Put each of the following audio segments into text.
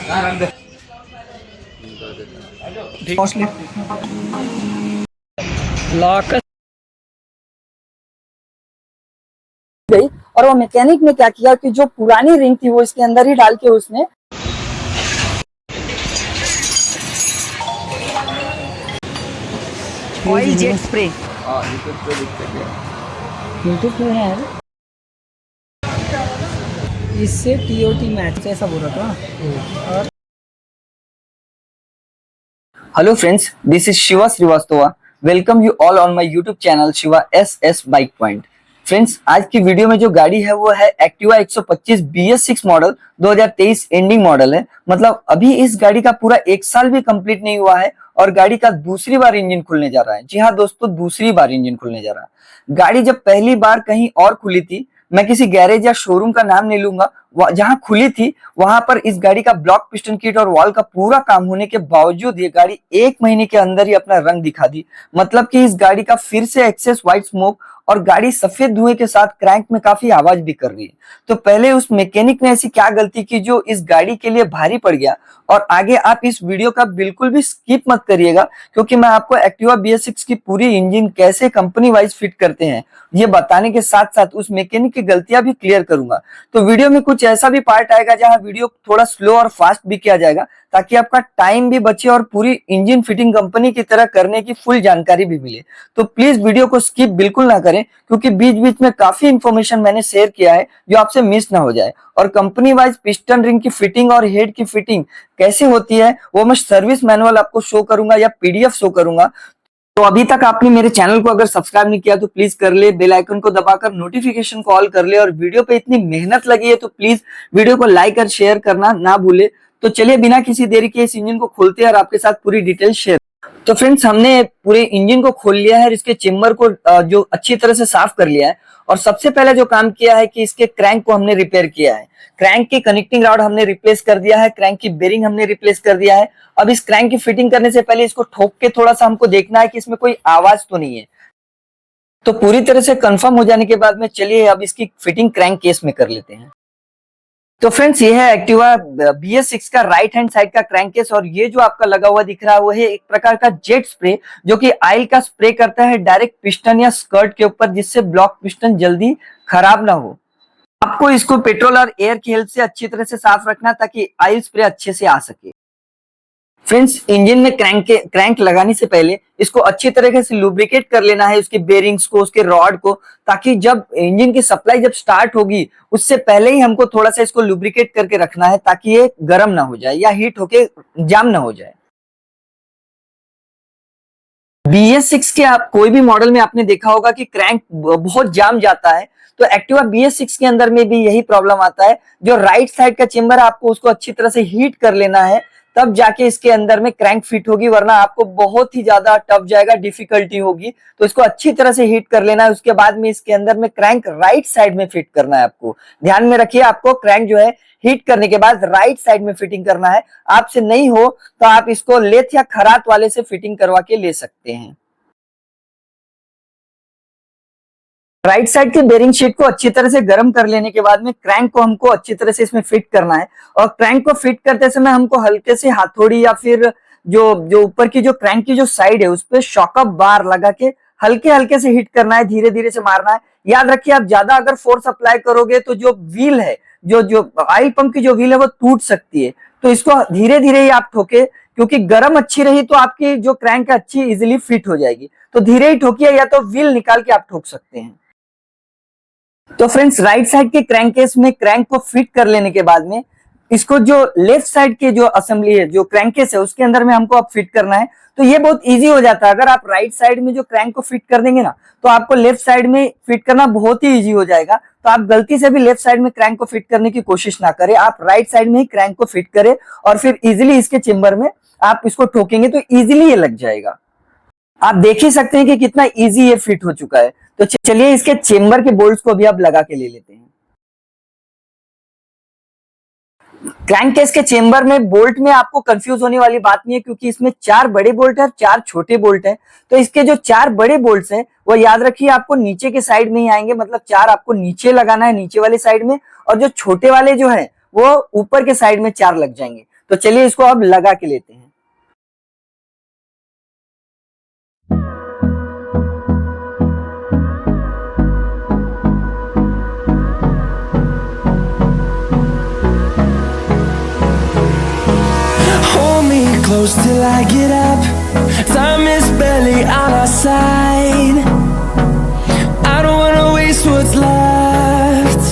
Lock गई। और वो मैकेनिक ने क्या किया कि जो पुरानी रिंग थी वो इसके अंदर ही डाल के उसने ऑयल जेट स्प्रे यूट्यूब पे है। इससे टीओटी मैच ऐसा बोल रहा था। Hello friends, this is Shiva Srivastava. Welcome you all on my YouTube channel Shiva S bike point. Friends, आज की वीडियो में जो गाड़ी है वो है Activa 125 BS6 model 2023 ending model है। मतलब अभी इस गाड़ी का पूरा 1 साल भी कंप्लीट नहीं हुआ है और गाड़ी का दूसरी बार इंजन खुलने जा रहा है। जी हाँ दोस्तों, दूसरी बार इंजन खुलने जा रहा है। गाड़ी जब पहली बार कहीं और खुली थी, मैं किसी गैरेज या शोरूम का नाम नहीं लूंगा, जहां खुली थी वहां पर इस गाड़ी का ब्लॉक पिस्टन किट और वॉल का पूरा काम होने के बावजूद ये गाड़ी 1 महीने के अंदर ही अपना रंग दिखा दी। मतलब कि इस गाड़ी का फिर से एक्सेस व्हाइट स्मोक और गाड़ी सफेद धुएं के साथ क्रैंक में काफी आवाज भी कर रही है। तो पहले उस मैकेनिक ने ऐसी क्या गलती की जो इस गाड़ी के लिए भारी पड़ गया। और आगे आप इस वीडियो का बिल्कुल भी स्किप मत करिएगा, क्योंकि मैं आपको एक्टिवा BS6 की पूरी इंजन कैसे कंपनी वाइज फिट करते हैं ये बताने के साथ साथ उस मैकेनिक की गलतियां भी क्लियर करूंगा। तो वीडियो में कुछ ऐसा भी पार्ट आएगा जहां वीडियो थोड़ा स्लो और फास्ट भी किया जाएगा, ताकि आपका टाइम भी बचे और पूरी इंजन फिटिंग कंपनी की तरह करने की फुल जानकारी भी मिले। तो प्लीज वीडियो को स्किप बिल्कुल ना करें, क्योंकि बीच बीच में काफी इंफॉर्मेशन मैंने शेयर किया है जो आपसे मिस ना हो जाए। और कंपनी वाइज पिस्टन रिंग की फिटिंग और हेड की फिटिंग कैसे होती है वो मैं सर्विस मैनुअल आपको शो करूंगा या PDF शो करूंगा। तो अभी तक आपने मेरे चैनल को अगर सब्सक्राइब नहीं किया तो प्लीज कर ले, बेल आइकन को दबाकर नोटिफिकेशन को ऑल कर ले, और वीडियो पे इतनी मेहनत लगी है तो प्लीज वीडियो को लाइक और शेयर करना ना भूले। तो चलिए बिना किसी देरी के इस इंजन को खोलते हैं और आपके साथ पूरी डिटेल शेयर। तो फ्रेंड्स, हमने पूरे इंजन को खोल लिया है और इसके चेम्बर को जो अच्छी तरह से साफ कर लिया है। और सबसे पहले जो काम किया है कि इसके क्रैंक को हमने रिपेयर किया है। क्रैंक की कनेक्टिंग रॉड हमने रिप्लेस कर दिया है, क्रैंक की बेरिंग हमने रिप्लेस कर दिया है। अब इस क्रैंक की फिटिंग करने से पहले इसको ठोक के थोड़ा सा हमको देखना है कि इसमें कोई आवाज तो नहीं है। तो पूरी तरह से कंफर्म हो जाने के बाद में चलिए अब इसकी फिटिंग क्रैंक केस में कर लेते हैं। तो फ्रेंड्स, ये है एक्टिवा BS6 का राइट हैंड साइड का क्रैंक केस, और ये जो आपका लगा हुआ दिख रहा है वो है एक प्रकार का जेट स्प्रे, जो कि ऑयल का स्प्रे करता है डायरेक्ट पिस्टन या स्कर्ट के ऊपर, जिससे ब्लॉक पिस्टन जल्दी खराब ना हो। आपको इसको पेट्रोल और एयर की हेल्प से अच्छी तरह से साफ रखना ताकि ऑयल स्प्रे अच्छे से आ सके। फ्रेंड्स, इंजन में क्रैंक लगाने से पहले इसको अच्छी तरीके से लुब्रिकेट कर लेना है, उसके बेरिंग्स को, उसके रॉड को, ताकि जब इंजन की सप्लाई जब स्टार्ट होगी उससे पहले ही हमको थोड़ा सा इसको लुब्रिकेट करके रखना है, ताकि ये गर्म ना हो जाए या हीट होके जाम ना हो जाए। BS6 के आप कोई भी मॉडल में आपने देखा होगा कि क्रैंक बहुत जाम जाता है। तो एक्टिवा BS6 के अंदर में भी यही प्रॉब्लम आता है। जो राइट साइड का चेम्बर है आपको उसको अच्छी तरह से हीट कर लेना है, तब जाके इसके अंदर में क्रैंक फिट होगी, वरना आपको बहुत ही ज्यादा टफ जाएगा, डिफिकल्टी होगी। तो इसको अच्छी तरह से हीट कर लेना है। उसके बाद में इसके अंदर में क्रैंक राइट साइड में फिट करना है। आपको ध्यान में रखिए, आपको क्रैंक जो है हीट करने के बाद राइट साइड में फिटिंग करना है। आपसे नहीं हो तो आप इसको लेथ या खरात वाले से फिटिंग करवा के ले सकते हैं। राइट साइड के बेरिंग शीट को अच्छी तरह से गर्म कर लेने के बाद में क्रैंक को हमको अच्छी तरह से इसमें फिट करना है। और क्रैंक को फिट करते समय हमको हल्के से हथौड़ी या फिर जो जो ऊपर की जो क्रैंक की जो साइड है उस पर शॉकअप बार लगा के हल्के हल्के से हिट करना है, धीरे धीरे से मारना है। याद रखिए, आप ज्यादा अगर फोर्स अप्लाई करोगे तो जो व्हील है, जो जो ऑयल पंप की जो व्हील है वो टूट सकती है। तो इसको धीरे धीरे ही आप ठोके, क्योंकि गर्म अच्छी रही तो आपकी जो क्रैंक है अच्छी इजिली फिट हो जाएगी। तो धीरे ही ठोकिए, या तो व्हील निकाल के आप ठोक सकते हैं। तो फ्रेंड्स, राइट साइड के क्रैंक केस में क्रैंक को फिट कर लेने के बाद में इसको जो लेफ्ट साइड के जो असेंबली है, जो क्रैंक केस है, उसके अंदर में हमको अब फिट करना है। तो ये बहुत इजी हो जाता है। अगर आप राइट साइड में जो क्रैंक को फिट कर देंगे ना, तो आपको लेफ्ट साइड में फिट करना बहुत ही इजी हो जाएगा। तो आप गलती से भी लेफ्ट साइड में क्रैंक को फिट करने की कोशिश ना करें, आप राइट साइड में ही क्रैंक को फिट करें और फिर इजिली इसके चेम्बर में आप इसको ठोकेंगे तो इजिली ये लग जाएगा। आप देख ही सकते हैं कि कितना इजी ये फिट हो चुका है। तो चलिए इसके चेम्बर के बोल्ट्स को भी अब लगा के ले लेते हैं। क्रैंक केस के चेम्बर में बोल्ट में आपको कंफ्यूज होने वाली बात नहीं है, क्योंकि इसमें 4 बड़े बोल्ट है और 4 छोटे बोल्ट है। तो इसके जो 4 बड़े बोल्ट हैं वो याद रखिए आपको नीचे के साइड में ही आएंगे, मतलब 4 आपको नीचे लगाना है, नीचे वाले साइड में। और जो छोटे वाले जो है वो ऊपर के साइड में 4 लग जाएंगे। तो चलिए इसको अब लगा के लेते हैं। Hold me close till I get up. Time is barely on our side. I don't wanna waste what's left.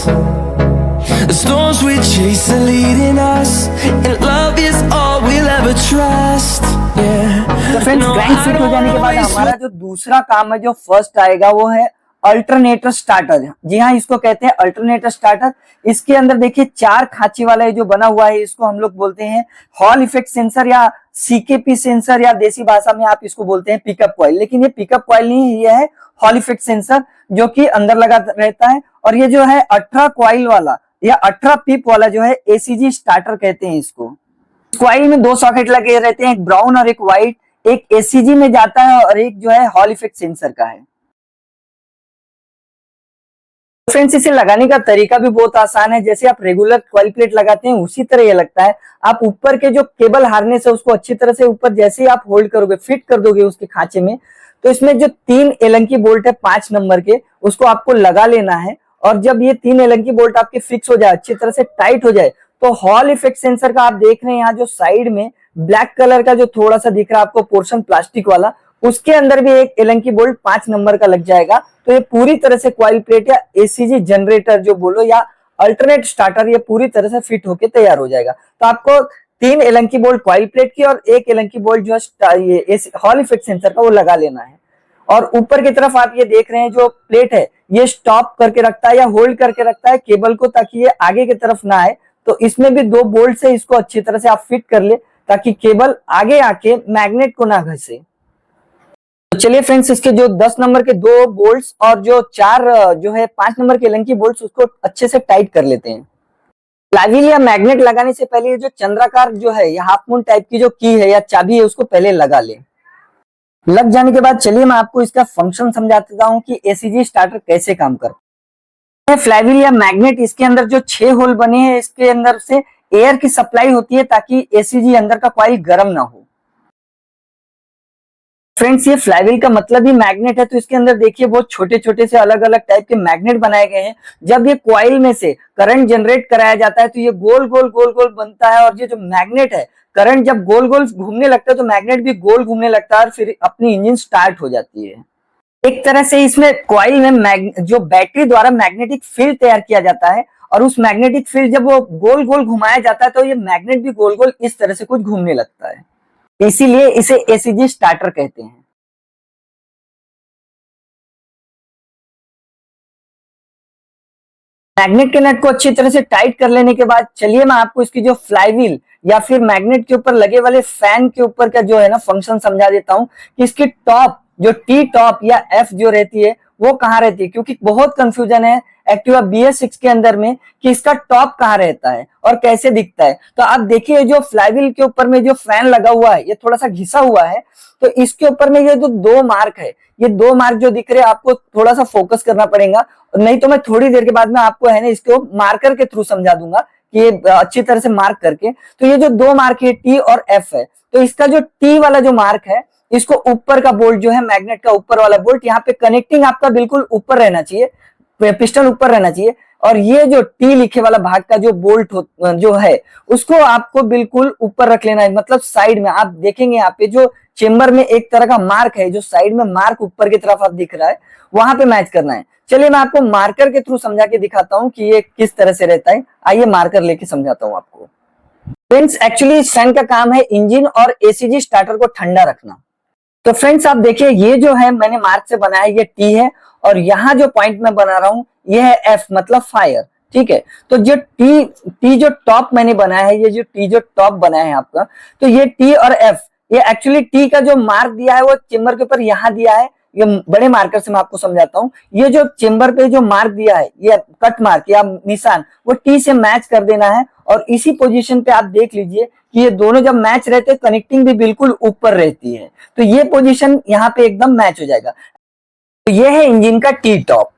The storms we chase are leading us, and love is all we'll ever trust. Yeah. तो friends No, crank I fit हो don't जाने के wanna बाद waste हमारा जो दूसरा काम है, जो फर्स्ट आएगा वो है अल्टरनेटर स्टार्टर। जी हाँ, इसको कहते हैं अल्टरनेटर स्टार्टर। इसके अंदर देखिए 4 खांची वाला ये जो बना हुआ है, इसको हम लोग बोलते हैं हॉल इफेक्ट सेंसर या सीकेपी सेंसर, या देसी भाषा में आप इसको बोलते हैं पिकअप कॉइल। लेकिन ये पिकअप कॉइल नहीं है, ये है हॉल इफेक्ट सेंसर, जो कि अंदर लगा रहता है। और ये जो है 18 कॉइल वाला या 18 पिप वाला जो है एसीजी स्टार्टर कहते हैं इसको। कॉइल में 2 सॉकेट लगे रहते हैं, एक ब्राउन और एक व्हाइट। एक एसीजी में जाता है और एक जो है हॉल इफेक्ट सेंसर का है। फ्रेंड्स इसे लगाने का तरीका भी बहुत आसान है। जैसे आप रेगुलर कॉइल प्लेट लगाते हैं उसी तरह ये लगता है। आप ऊपर के जो केबल हार्नेस है उसको अच्छी तरह से ऊपर जैसे ही आप होल्ड करोगे, फिट कर दोगे उसके खांचे में, तो इसमें जो 3 एलंकी बोल्ट है 5 नंबर के, उसको आपको लगा लेना है। और जब ये 3 एलंकी बोल्ट आपके फिक्स हो जाए, अच्छी तरह से टाइट हो जाए, तो हॉल इफेक्ट सेंसर का आप देख रहे हैं यहाँ जो साइड में ब्लैक कलर का जो थोड़ा सा दिख रहा है आपको पोर्शन प्लास्टिक वाला, उसके अंदर भी एक एलंकी बोल्ट 5 नंबर का लग जाएगा। तो ये पूरी तरह से कॉइल प्लेट या एसीजी जनरेटर जो बोलो या अल्टरनेट स्टार्टर, ये पूरी तरह से फिट होके तैयार हो जाएगा। तो आपको 3 एलंकी बोल्ट कॉइल प्लेट की और 1 एलंकी बोल्ट जो है हॉल इफेक्ट सेंसर का वो लगा लेना है। और ऊपर की तरफ आप ये देख रहे हैं जो प्लेट है, ये स्टॉप करके रखता है या होल्ड करके रखता है केबल को, ताकि ये आगे की तरफ ना आए। तो इसमें भी 2 बोल्ट से इसको अच्छी तरह से आप फिट कर ले, ताकि केबल आगे आके मैग्नेट को ना घसे। तो चलिए फ्रेंड्स, इसके जो 10 नंबर के 2 बोल्ट्स और जो 4 जो है 5 नंबर के एलंकी बोल्ट्स, उसको अच्छे से टाइट कर लेते हैं। फ्लाईव्हील या मैग्नेट लगाने से पहले ये जो चंद्राकार जो है या हाफ मून टाइप की जो की है या चाबी है, उसको पहले लगा ले। लग जाने के बाद चलिए मैं आपको इसका फंक्शन समझा देता हूँ कि एसीजी स्टार्टर कैसे काम करता है। फ्लाईव्हील या मैग्नेट, इसके अंदर जो 6 होल बने हैं, इसके अंदर से एयर की सप्लाई होती है ताकि एसीजी अंदर का कॉइल गर्म ना हो। फ्रेंड्स ये फ्लाईव्हील का मतलब ही मैग्नेट है, तो इसके अंदर देखिए बहुत छोटे छोटे से अलग अलग टाइप के मैग्नेट बनाए गए हैं। जब ये कॉइल में से करंट जनरेट कराया जाता है तो ये गोल गोल गोल गोल बनता है, और ये जो मैग्नेट है, करंट जब गोल गोल घूमने लगता है तो मैग्नेट भी गोल घूमने लगता है और फिर अपनी इंजन स्टार्ट हो जाती है। एक तरह से इसमें कॉइल में जो बैटरी द्वारा मैग्नेटिक फील्ड तैयार किया जाता है, और उस मैग्नेटिक फील्ड जब वो गोल गोल घुमाया जाता है तो ये मैग्नेट भी गोल गोल इस तरह से कुछ घूमने लगता है। इसीलिए इसे एसीजी स्टार्टर कहते हैं। मैग्नेट के नट को अच्छी तरह से टाइट कर लेने के बाद चलिए मैं आपको इसकी जो फ्लाईव्हील या फिर मैग्नेट के ऊपर लगे वाले फैन के ऊपर का जो है ना फंक्शन समझा देता हूँ कि इसकी टॉप जो टी टॉप या एफ जो रहती है वो कहाँ रहती है, क्योंकि बहुत कंफ्यूजन है एक्टिवा BS6 के अंदर में कि इसका टॉप कहाँ रहता है और कैसे दिखता है। तो आप देखिए जो फ्लाईव्हील के ऊपर में जो फैन लगा हुआ है ये थोड़ा सा घिसा हुआ है, तो इसके ऊपर में ये जो 2 मार्क है, ये 2 मार्क जो दिख रहे हैं आपको थोड़ा सा फोकस करना पड़ेगा, नहीं तो मैं थोड़ी देर के बाद में आपको है ना इसको मार्कर के थ्रू समझा दूंगा कि ये अच्छी तरह से मार्क करके। तो ये जो 2 मार्क है टी और एफ है, तो इसका जो टी वाला जो मार्क है, इसको ऊपर का बोल्ट जो है मैग्नेट का ऊपर वाला बोल्ट, यहाँ पे कनेक्टिंग आपका बिल्कुल ऊपर रहना चाहिए, पिस्टन ऊपर रहना चाहिए। और ये जो टी लिखे वाला भाग का जो बोल्ट जो है उसको आपको बिल्कुल ऊपर रख लेना है, मतलब साइड में। आप देखेंगे यहाँ पे जो चेम्बर में एक तरह का मार्क है, जो साइड में मार्क ऊपर की तरफ आप दिख रहा है, वहां पे मैच करना है। चलिए मैं आपको मार्कर के थ्रू समझा के दिखाता हूँ कि ये किस तरह से रहता है। आइए मार्कर लेके समझाता हूँ आपको। फ्रेंड्स एक्चुअली इस फैन का काम है इंजन और एसीजी स्टार्टर को ठंडा रखना। तो फ्रेंड्स आप देखिए ये जो है मैंने मार्क से बनाया, ये टी है, और यहाँ जो पॉइंट में बना रहा हूं ये है एफ, मतलब फायर। ठीक है, तो जो टी जो टॉप मैंने बनाया है, ये जो टी जो टॉप बनाया है आपका, तो ये टी और एफ, ये एक्चुअली टी का जो मार्क दिया है वो चेम्बर के ऊपर यहाँ दिया है। ये बड़े मार्कर से मैं आपको समझाता हूँ। ये जो चेम्बर पे जो मार्क दिया है, ये कट मार्क या निशान, वो टी से मैच कर देना है। और इसी पोजीशन पे आप देख लीजिए कि ये दोनों जब मैच रहते हैं, कनेक्टिंग भी बिल्कुल ऊपर रहती है, तो ये पोजीशन यहाँ पे एकदम मैच हो जाएगा। तो ये है इंजन का टी टॉप।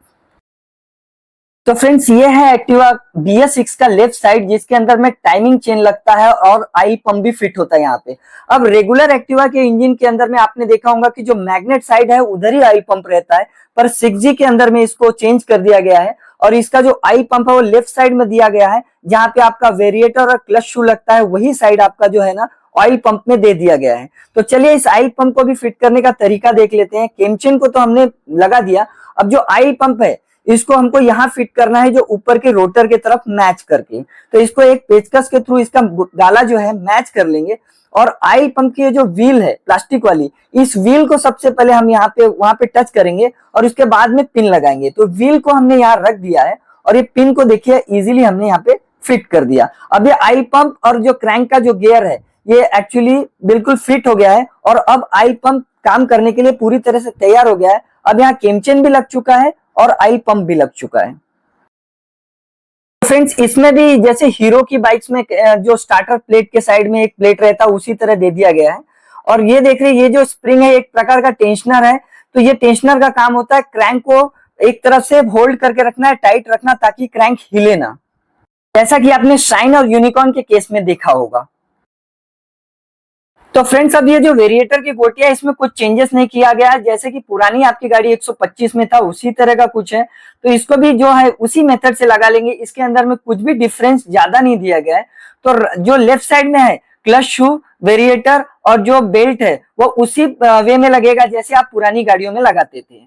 तो फ्रेंड्स ये है एक्टिवा BS6 का लेफ्ट साइड, जिसके अंदर में टाइमिंग चेन लगता है और आई पंप भी फिट होता है यहाँ पे। अब रेगुलर एक्टिवा के इंजन के अंदर में आपने देखा होगा कि जो मैग्नेट साइड है उधर ही आई पंप रहता है, पर 6G के अंदर में इसको चेंज कर दिया गया है और इसका जो आई पंप है वो लेफ्ट साइड में दिया गया है, जहां पे आपका वेरिएटर और क्लच शू लगता है वही साइड आपका जो है ना ऑयल पंप में दे दिया गया है। तो चलिए इस ऑयल पंप को भी फिट करने का तरीका देख लेते हैं। केमचेन को तो हमने लगा दिया, अब जो ऑयल पंप है इसको हमको यहाँ फिट करना है, जो ऊपर के रोटर के तरफ मैच करके। तो इसको एक पेचकस के थ्रू इसका गाला जो है मैच कर लेंगे और ऑयल पंप की जो व्हील है प्लास्टिक वाली, इस व्हील को सबसे पहले हम यहाँ पे वहां पे टच करेंगे और उसके बाद में पिन लगाएंगे। तो व्हील को हमने यहाँ रख दिया है और ये पिन को देखिए इजीली हमने यहाँ पे फिट कर दिया। अब ये ऑयल पंप और जो क्रैंक का जो गियर है ये एक्चुअली बिल्कुल फिट हो गया है और अब ऑयल पंप काम करने के लिए पूरी तरह से तैयार हो गया है। अब यहाँ केमचेन भी लग चुका है और ऑयल पंप भी लग चुका है। फ्रेंड्स इसमें भी जैसे हीरो की बाइक्स में जो स्टार्टर प्लेट के साइड में एक प्लेट रहता है उसी तरह दे दिया गया है। और ये देख रहे हैं ये जो स्प्रिंग है एक प्रकार का टेंशनर है। तो ये टेंशनर का काम होता है क्रैंक को एक तरफ से होल्ड करके रखना है, टाइट रखना, ताकि क्रैंक हिले ना, जैसा कि आपने शाइन और यूनिकॉर्न के केस में देखा होगा। तो फ्रेंड्स अब ये जो वेरिएटर की गोटियां इसमें कुछ चेंजेस नहीं किया गया है, जैसे कि पुरानी आपकी गाड़ी 125 में था उसी तरह का कुछ है। तो इसको भी जो है उसी मेथड से लगा लेंगे, इसके अंदर में कुछ भी डिफरेंस ज्यादा नहीं दिया गया है। तो जो लेफ्ट साइड में है क्लच शू, वेरिएटर और जो बेल्ट है वो उसी वे में लगेगा जैसे आप पुरानी गाड़ियों में लगाते थे।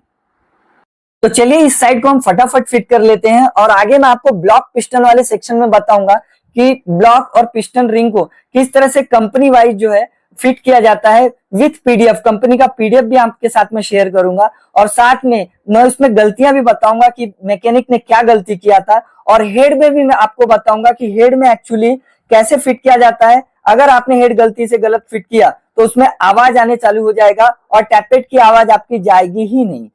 तो चलिए इस साइड को हम फटाफट फिट कर लेते हैं और आगे मैं आपको ब्लॉक पिस्टन वाले सेक्शन में बताऊंगा कि ब्लॉक और पिस्टन रिंग को किस तरह से कंपनी वाइज जो है फिट किया जाता है विथ पीडीएफ। कंपनी का पीडीएफ भी आपके साथ में शेयर करूंगा और साथ में मैं उसमें गलतियां भी बताऊंगा कि मैकेनिक ने क्या गलती किया था, और हेड में भी मैं आपको बताऊंगा कि हेड में एक्चुअली कैसे फिट किया जाता है। अगर आपने हेड गलती से गलत फिट किया तो उसमें आवाज आने चालू हो जाएगा और टैपेट की आवाज आपकी जाएगी ही नहीं।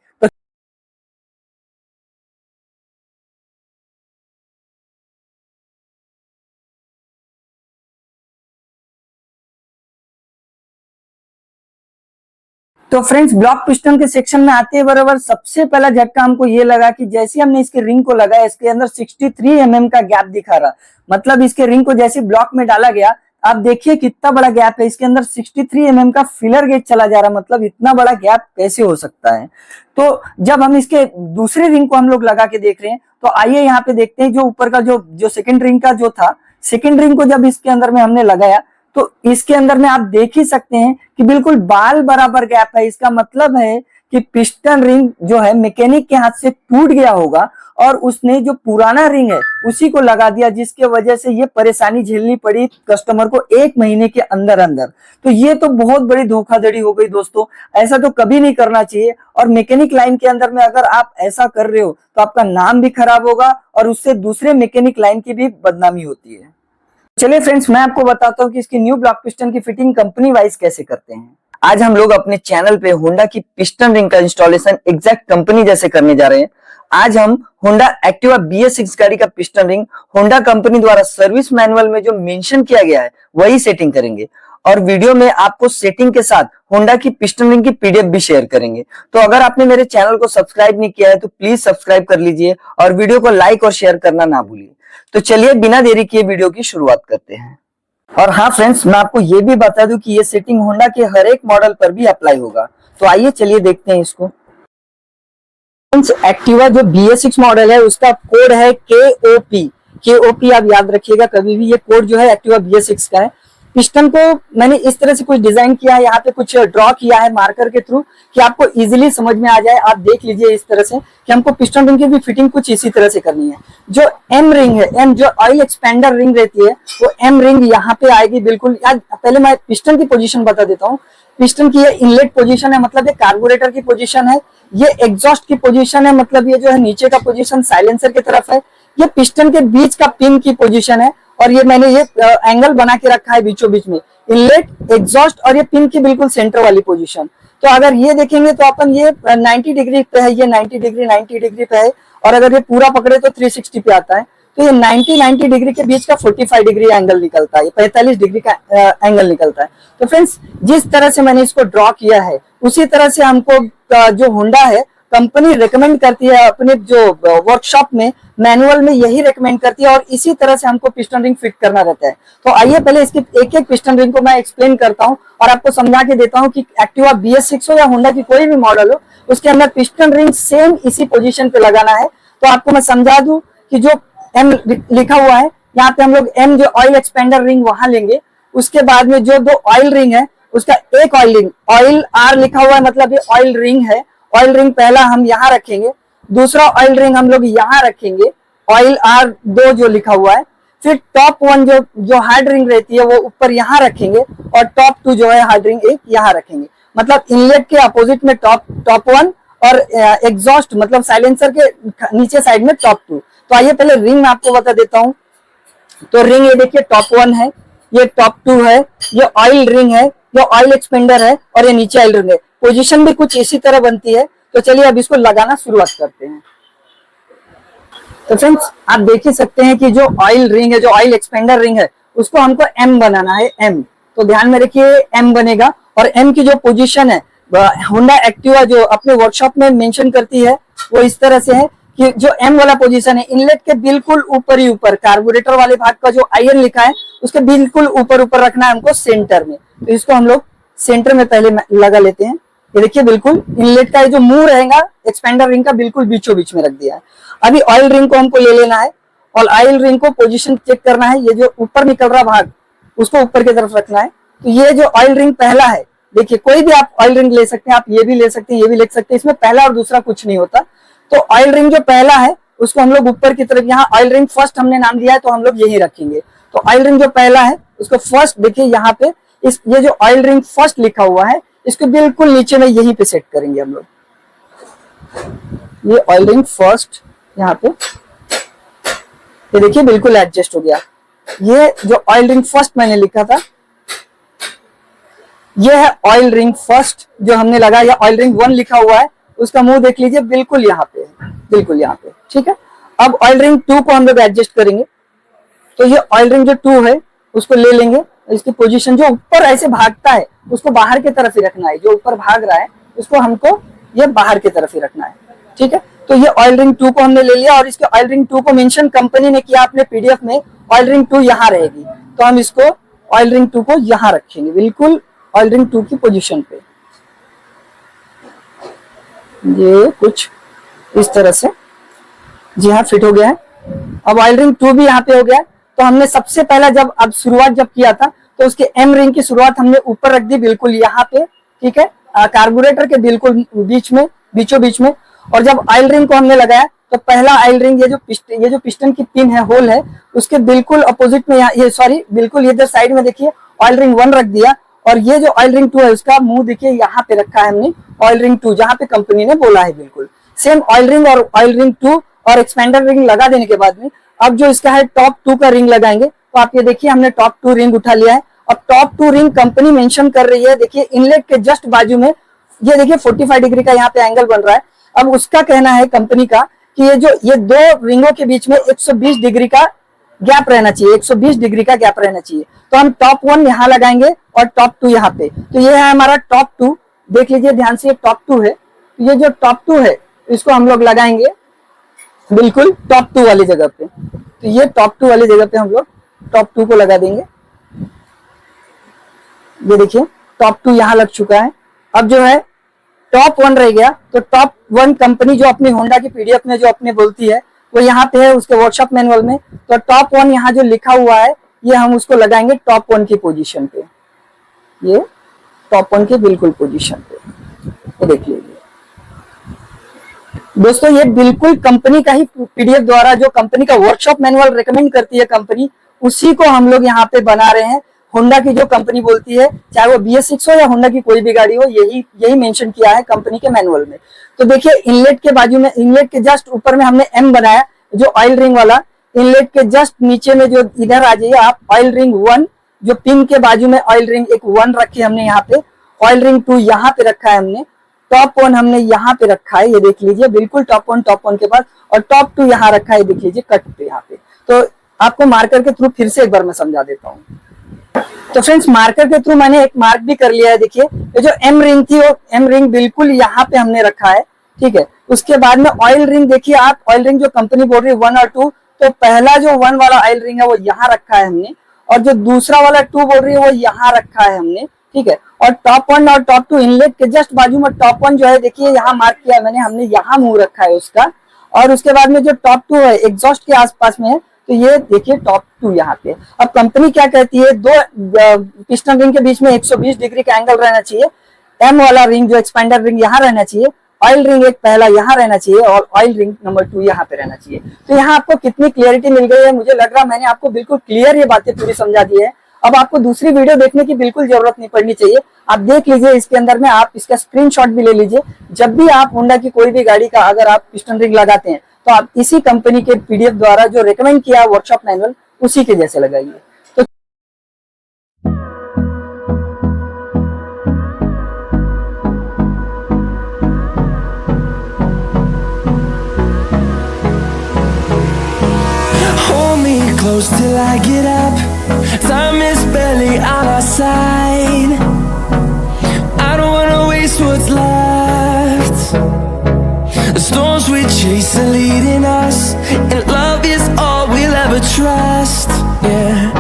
तो फ्रेंड्स ब्लॉक पिस्टन के सेक्शन में आते हैं बराबर सबसे पहला झटका हमको ये लगा कि जैसे हमने इसके रिंग को लगाया इसके अंदर 63 mm का गैप दिखा रहा। मतलब इसके रिंग को जैसे ब्लॉक में डाला गया, आप देखिए कितना बड़ा गैप है, इसके अंदर 63 mm का फिलर गेज चला जा रहा। मतलब इतना बड़ा गैप कैसे हो सकता है। तो जब हम इसके दूसरे रिंग को हम लोग लगा के देख रहे हैं तो आइए यहाँ पे देखते हैं जो ऊपर का जो सेकेंड रिंग का जो था, सेकेंड रिंग को जब इसके अंदर में हमने लगाया तो इसके अंदर में आप देख ही सकते हैं कि बिल्कुल बाल बराबर गैप है। इसका मतलब है कि पिस्टन रिंग जो है मैकेनिक के हाथ से टूट गया होगा और उसने जो पुराना रिंग है उसी को लगा दिया, जिसके वजह से ये परेशानी झेलनी पड़ी कस्टमर को 1 महीने के अंदर अंदर। तो ये तो बहुत बड़ी धोखाधड़ी हो गई दोस्तों, ऐसा तो कभी नहीं करना चाहिए। और मैकेनिक लाइन के अंदर में अगर आप ऐसा कर रहे हो तो आपका नाम भी खराब होगा और उससे दूसरे मैकेनिक लाइन की भी बदनामी होती है। चलिए फ्रेंड्स मैं आपको बताता हूँ कि इसकी न्यू ब्लॉक पिस्टन की फिटिंग कंपनी वाइज कैसे करते हैं। आज हम लोग अपने चैनल पे होंडा की पिस्टन रिंग का इंस्टॉलेशन एग्जैक्ट कंपनी जैसे करने जा रहे हैं। आज हम होंडा एक्टिवा BS6 गाड़ी का पिस्टन रिंग होंडा कंपनी द्वारा सर्विस मैनुअल में जो मेंशन किया गया है वही सेटिंग करेंगे और वीडियो में आपको सेटिंग के साथ होंडा की पिस्टन रिंग की पीडीएफ भी शेयर करेंगे। तो अगर आपने मेरे चैनल को सब्सक्राइब नहीं किया है तो प्लीज सब्सक्राइब कर लीजिए और वीडियो को लाइक और शेयर करना ना भूलिए। तो चलिए बिना देरी किए वीडियो की शुरुआत करते हैं। और हाँ फ्रेंड्स मैं आपको ये भी बता दूं कि ये सेटिंग होंडा के हर एक मॉडल पर भी अप्लाई होगा। तो आइए चलिए देखते हैं इसको। एक्टिवा जो BS6 मॉडल है उसका कोड है KOP आप याद रखिएगा कभी भी, ये कोड जो है एक्टिवा BS6 का है। पिस्टन को मैंने इस तरह से कुछ डिजाइन किया है, यहाँ पे कुछ ड्रॉ किया है मार्कर के थ्रू कि आपको इजीली समझ में आ जाए। आप देख लीजिए इस तरह से कि हमको पिस्टन रिंग की भी फिटिंग कुछ इसी तरह से करनी है। जो M रिंग है, M जो ऑयल एक्सपेंडर रिंग रहती है वो M रिंग यहाँ पे आएगी बिल्कुल। पहले मैं पिस्टन की पोजीशन बता देता हूँ। पिस्टन की ये इनलेट पोजीशन है, मतलब ये कार्बोरेटर की पोजीशन है। ये एग्जॉस्ट की पोजीशन है, मतलब ये जो है नीचे का पोजीशन साइलेंसर की तरफ है। ये पिस्टन के बीच का पिन की पोजीशन है और ये मैंने ये एंगल बना के रखा है बीचों बीच में, इनलेट, एग्जॉस्ट और ये पिन की बिल्कुल सेंटर वाली पोजीशन। तो अगर ये देखेंगे तो अपन ये 90 डिग्री पे है, ये 90 डिग्री पे है और अगर ये पूरा पकड़े तो 360 पे आता है। तो ये 90 डिग्री के बीच का 45 डिग्री एंगल निकलता है, 45 डिग्री का एंगल निकलता है। तो फ्रेंड्स जिस तरह से मैंने इसको ड्रॉ किया है उसी तरह से हमको जो होंडा है कंपनी रेकमेंड करती है अपने जो वर्कशॉप में, मैनुअल में यही रेकमेंड करती है, और इसी तरह से हमको पिस्टन रिंग फिट करना रहता है। तो आइए पहले इसकी एक एक पिस्टन रिंग को मैं एक्सप्लेन करता हूं और आपको समझा के देता हूं कि एक्टिवा BS6 हो या होंडा की कोई भी मॉडल हो, उसके अंदर पिस्टन रिंग सेम इसी पोजीशन पे लगाना है। तो आपको मैं समझा दूं कि जो M लिखा हुआ है यहाँ पे हम लोग M जो ऑयल एक्सपेंडर रिंग वहां लेंगे, उसके बाद में जो 2 ऑयल रिंग है उसका एक ऑयल रिंग, ऑयल R लिखा हुआ है मतलब ये ऑयल रिंग है, ऑयल रिंग पहला हम यहाँ रखेंगे, दूसरा ऑयल रिंग हम लोग यहाँ रखेंगे, ऑयल R2 जो लिखा हुआ है, फिर टॉप 1 जो हार्ड रिंग रहती है वो ऊपर यहाँ रखेंगे, और टॉप 2 जो है हार्ड रिंग एक यहाँ रखेंगे। मतलब इनलेट के अपोजिट में टॉप 1 और एग्जॉस्ट मतलब साइलेंसर के नीचे साइड में टॉप 2। तो आइए पहले रिंग में आपको बता देता हूँ। तो रिंग ये देखिए टॉप 1 है, ये टॉप 2 है, ये ऑयल रिंग है, ये ऑयल एक्सपेंडर है, और ये नीचे ऑयल रिंग है। पोजीशन भी कुछ इसी तरह बनती है। तो चलिए अब इसको लगाना शुरुआत करते हैं। तो फ्रेंड्स आप देख ही सकते हैं कि जो ऑयल रिंग है, जो ऑयल एक्सपेंडर रिंग है, उसको हमको M बनाना है, M। तो ध्यान में रखिए M बनेगा, और M की जो पोजीशन है होंडा एक्टिवा जो अपने वर्कशॉप में मेंशन करती है वो इस तरह से है कि जो M वाला पोजीशन है इनलेट के बिल्कुल ऊपर ही ऊपर, कार्बोरेटर वाले भाग का जो आयन लिखा है उसके बिल्कुल ऊपर ऊपर रखना है हमको सेंटर में। तो इसको हम लोग सेंटर में पहले लगा लेते हैं। ये देखिए बिल्कुल इनलेट का जो मुंह रहेगा एक्सपेंडर रिंग का बिल्कुल बीचों बीच में रख दिया है। अभी ऑयल रिंग को हमको ले लेना है, और ऑयल रिंग को पोजीशन चेक करना है। ये जो ऊपर निकल रहा भाग उसको ऊपर की तरफ रखना है। तो ये जो ऑयल रिंग पहला है, देखिए कोई भी आप ऑयल रिंग ले सकते हैं, आप ये भी ले सकते हैं, ये भी ले सकते हैं, इसमें पहला और दूसरा कुछ नहीं होता। तो ऑयल रिंग जो पहला है उसको हम लोग ऊपर की तरफ, यहाँ ऑयल रिंग फर्स्ट हमने नाम दिया है तो हम लोग यही रखेंगे। तो ऑयल रिंग जो पहला है उसको फर्स्ट, देखिए यहाँ पे ये जो ऑयल रिंग फर्स्ट लिखा हुआ है इसको बिल्कुल नीचे में यहीं पे सेट करेंगे हम लोग। ये ऑयल रिंग फर्स्ट यहाँ पे, ये देखिए बिल्कुल एडजस्ट हो गया। ये जो ऑयल रिंग फर्स्ट मैंने लिखा था ये है ऑयल रिंग फर्स्ट जो हमने लगाया। ऑयल रिंग 1 लिखा हुआ है, उसका मुंह देख लीजिए बिल्कुल यहाँ पे है, बिल्कुल यहाँ पे, ठीक है। अब ऑयल रिंग 2 को हम लोग एडजस्ट करेंगे। तो ये ऑयल रिंग जो 2 है उसको ले लेंगे, इसकी पोजीशन जो ऊपर ऐसे भागता है उसको बाहर की तरफ ही रखना है, जो ऊपर भाग रहा है उसको हमको ये बाहर की तरफ ही रखना है, ठीक है। तो ये ऑयल रिंग 2 को हमने ले लिया, और इसके ऑयल रिंग 2 को मेंशन कंपनी ने किया अपने PDF में, ऑयल रिंग 2 यहाँ रहेगी। तो हम इसको ऑयल रिंग 2 को यहाँ रखेंगे, बिल्कुल ऑयल रिंग 2 की पोजीशन पे। ये कुछ इस तरह से जी हाँ फिट हो गया है। अब ऑयल रिंग 2 भी यहाँ पे हो गया। तो हमने सबसे पहला जब शुरुआत किया था तो उसके M रिंग की शुरुआत हमने ऊपर रख दी बिल्कुल यहाँ पे, ठीक है, कार्बोरेटर के बिल्कुल बीच में, बीचों बीच में। और जब ऑयल रिंग को हमने लगाया तो पहला ऑयल रिंग ये जो पिस्टन की पिन है, होल है, उसके बिल्कुल अपोजिट में बिल्कुल इधर साइड में देखिए ऑयल रिंग 1 रख दिया। और ये जो ऑयल रिंग 2 है उसका मुंह देखिए यहाँ पे रखा है हमने, ऑयल रिंग 2 जहाँ पे कंपनी ने बोला है। बिल्कुल सेम ऑयल रिंग और ऑयल रिंग 2 और एक्सपेंडर रिंग लगा देने के बाद में अब जो इसका है टॉप 2 का रिंग लगाएंगे। तो आप ये देखिए हमने टॉप 2 रिंग उठा लिया है। अब टॉप 2 रिंग कंपनी मेंशन कर रही है, देखिए इनलेट के जस्ट बाजू में ये देखिए 45 डिग्री का यहाँ पे एंगल बन रहा है। अब उसका कहना है कंपनी का कि ये 2 रिंगों के बीच में 120 डिग्री का गैप रहना चाहिए, 120 डिग्री का गैप रहना चाहिए। तो हम टॉप 1 यहाँ लगाएंगे और टॉप 2 यहाँ पे। तो ये है हमारा टॉप 2, देख लीजिए ध्यान से, ये टॉप 2 है। ये जो टॉप 2 है इसको हम लोग लगाएंगे बिल्कुल टॉप 2 वाली जगह पे। तो ये टॉप 2 वाली जगह पे हम लोग टॉप 2 को लगा देंगे। ये देखिए टॉप 2 यहाँ लग चुका है। अब जो है टॉप 1 रह गया। तो टॉप 1 कंपनी जो अपनी होंडा की PDF में जो अपने बोलती है वो यहाँ पे है उसके वर्कशॉप मैनुअल में। तो टॉप 1 यहाँ जो लिखा हुआ है ये हम उसको लगाएंगे टॉप 1 की पोजीशन पे, ये टॉप 1 की बिल्कुल पोजीशन पे। तो देख लीजिए दोस्तों, ये बिल्कुल कंपनी का ही PDF द्वारा, जो कंपनी का वर्कशॉप मैनुअल रेकमेंड करती है कंपनी, उसी को हम लोग यहाँ पे बना रहे हैं। होंडा की जो कंपनी बोलती है, चाहे वो BS6 हो या होंडा की कोई भी गाड़ी हो, यही मेंशन किया है कंपनी के मैनुअल में। तो देखिए इनलेट के बाजू में, इनलेट के जस्ट ऊपर में हमने M बनाया, जो ऑयल रिंग वाला। इनलेट के जस्ट नीचे में जो इधर आ जाइए आप, ऑयल रिंग 1, जो पिन के बाजू में ऑयल रिंग एक 1 रखी हमने यहाँ पे। ऑयल रिंग 2 यहाँ पे रखा है हमने। टॉप 1 हमने यहाँ पे रखा है, ये देख लीजिए बिल्कुल टॉप 1 के पास। और टॉप 2 यहाँ रखा है, देख लीजिए कट पे यहाँ पे। तो आपको मार्कर के थ्रू फिर से एक बार मैं समझा देता हूँ। तो फ्रेंड्स मार्कर के थ्रू मैंने एक मार्क भी कर लिया है। देखिए ये जो M रिंग थी वो M रिंग बिल्कुल यहाँ पे हमने रखा है, ठीक है। उसके बाद में ऑयल रिंग देखिए आप, ऑयल रिंग जो कंपनी बोल रही है 1 और 2, तो पहला जो 1 वाला ऑयल रिंग है वो यहाँ रखा है हमने, और जो दूसरा वाला 2 बोल रही है वो यहाँ रखा है हमने, ठीक है। और टॉप 1 और टॉप 2 इनलेट के जस्ट बाजू में टॉप 1 जो है देखिए यहाँ मार्क किया है मैंने, हमने यहाँ मुंह रखा है उसका। और उसके बाद में जो टॉप 2 है एग्जॉस्ट के आसपास में है, तो ये देखिए टॉप 2 यहाँ पे। अब कंपनी क्या कहती है, दो पिस्टन रिंग के बीच में 120 डिग्री का एंगल रहना चाहिए। एम वाला रिंग जो एक्सपेंडर रिंग यहाँ रहना चाहिए, ऑयल रिंग एक पहला यहाँ रहना चाहिए, और ऑयल रिंग नंबर 2 यहाँ पे रहना चाहिए। तो यहाँ आपको कितनी क्लियरिटी मिल गई है, मुझे लग रहा है मैंने आपको बिल्कुल क्लियर ये बातें पूरी समझा दी है। अब आपको दूसरी वीडियो देखने की बिल्कुल जरूरत नहीं पड़नी चाहिए, आप देख लीजिए इसके अंदर में, आप इसका स्क्रीनशॉट भी ले लीजिए। जब भी आप होंडा की कोई भी गाड़ी का अगर आप पिस्टन रिंग लगाते हैं तो आप इसी कंपनी के पीडीएफ द्वारा जो रेकमेंड किया है वर्कशॉप मैनुअल, उसी के जैसे लगाइए। तो Hold me close till I get up. Time is barely on our side. I don't wanna waste what's left. The storms we chase are leading us, and love is all we'll ever trust. Yeah,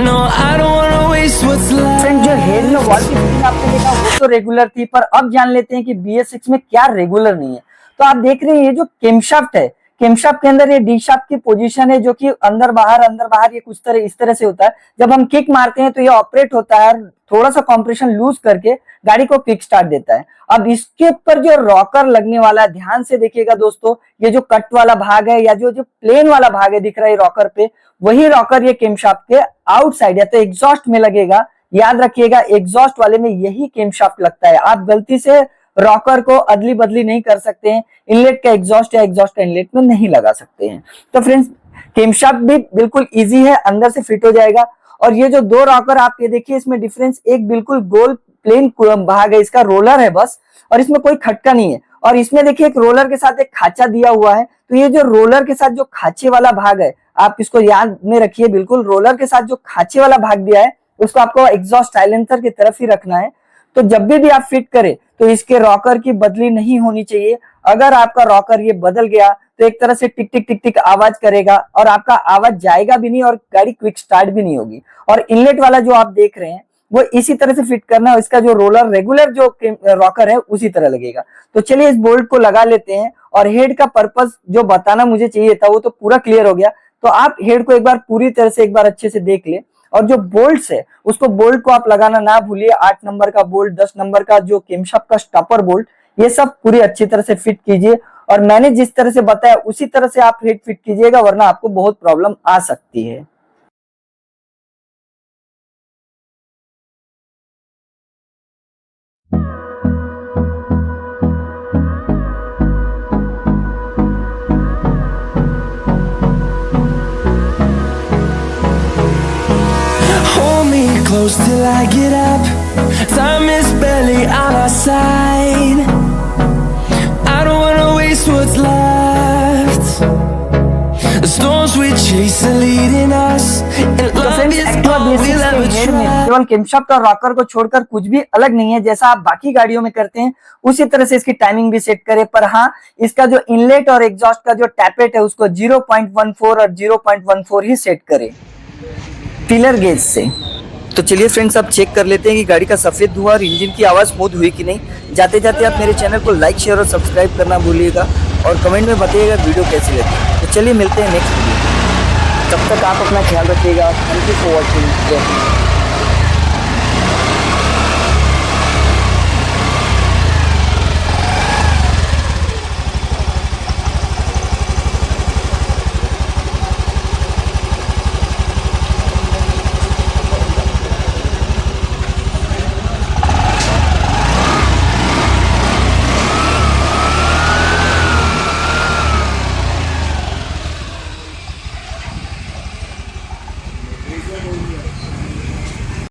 no, I don't wanna waste what's left. Friend, जो head में wall की fitting आपने देखा वो तो regular थी, पर अब जान लेते हैं कि BS6 में क्या रेगुलर नहीं है। तो आप देख रहे हैं ये जो केमशाफ्ट है, केमशाफ्ट के अंदर ये डी शाफ्ट की पोजीशन है, जो कि अंदर बाहर ये कुछ तरह इस तरह से होता है। जब हम किक मारते हैं तो ये ऑपरेट होता है, थोड़ा सा कंप्रेशन लूज करके गाड़ी को किक स्टार्ट देता है। अब इसके ऊपर जो रॉकर लगने वाला है, ध्यान से देखिएगा दोस्तों, ये जो कट वाला भाग है या जो प्लेन वाला भाग है दिख रहा है रॉकर पे, वही रॉकर ये केमशाफ्ट के आउटसाइड है, तो एग्जॉस्ट में लगेगा। याद रखिएगा एग्जॉस्ट वाले में यही केमशाफ्ट लगता है, आप गलती से रॉकर को अदली बदली नहीं कर सकते हैं, इनलेट का एग्जॉस्ट या एग्जॉस्ट का इनलेट में नहीं लगा सकते हैं। तो फ्रेंड्स, केमशाफ्ट भी बिल्कुल इजी है, अंदर से फिट हो जाएगा। और ये जो 2 रॉकर आप ये देखिए, इसमें डिफरेंस, एक बिल्कुल गोल प्लेन भाग है, इसका रोलर है बस, और इसमें कोई खटका नहीं है। और इसमें देखिए एक रोलर के साथ एक खांचा दिया हुआ है, तो ये जो रोलर के साथ जो खांचे वाला भाग है, आप इसको याद में रखिए, बिल्कुल रोलर के साथ जो खांचे वाला भाग दिया है उसको आपको एग्जॉस्ट साइलेंसर की तरफ ही रखना है। तो जब भी आप फिट करें तो इसके रॉकर की बदली नहीं होनी चाहिए। अगर आपका रॉकर ये बदल गया तो एक तरह से टिक टिक टिक टिक आवाज करेगा, और आपका आवाज जाएगा भी नहीं और गाड़ी क्विक स्टार्ट भी नहीं होगी। और इनलेट वाला जो आप देख रहे हैं वो इसी तरह से फिट करना है, इसका जो रोलर रेगुलर जो रॉकर है उसी तरह लगेगा। तो चलिए इस बोल्ट को लगा लेते हैं, और हेड का पर्पस जो बताना मुझे चाहिए था वो तो पूरा क्लियर हो गया। तो आप हेड को एक बार पूरी तरह से एक बार अच्छे से देख ले, और जो बोल्ट है उसको बोल्ट को आप लगाना ना भूलिए। 8 नंबर का बोल्ट, 10 नंबर का जो केमशाफ्ट का स्टॉपर बोल्ट, ये सब पूरी अच्छी तरह से फिट कीजिए। और मैंने जिस तरह से बताया उसी तरह से आप हेड फिट कीजिएगा, वरना आपको बहुत प्रॉब्लम आ सकती है। Close till I get up. Time is barely on our side. I don't wanna waste what's left. The storms we chase are leading us, and love is all we'll ever try. केवल camshaft और rocker को छोड़कर कुछ भी अलग नहीं है, जैसा आप बाकी गाड़ियों में करते हैं उसी तरह से इसकी टाइमिंग भी सेट करें। पर हाँ, इसका जो इनलेट और एग्जॉस्ट का जो टैपेट है उसको 0.14 और 0.14 ही सेट करें फीलर गेज से। तो चलिए फ्रेंड्स, आप चेक कर लेते हैं कि गाड़ी का सफेद धुआं और इंजन की आवाज़ स्मूथ हुई कि नहीं। जाते जाते आप मेरे चैनल को लाइक, शेयर और सब्सक्राइब करना भूलिएगा, और कमेंट में बताइएगा वीडियो कैसी लगी। तो चलिए मिलते हैं नेक्स्ट वीडियो, तब तक आप अपना ख्याल रखिएगा। Thank you for watching.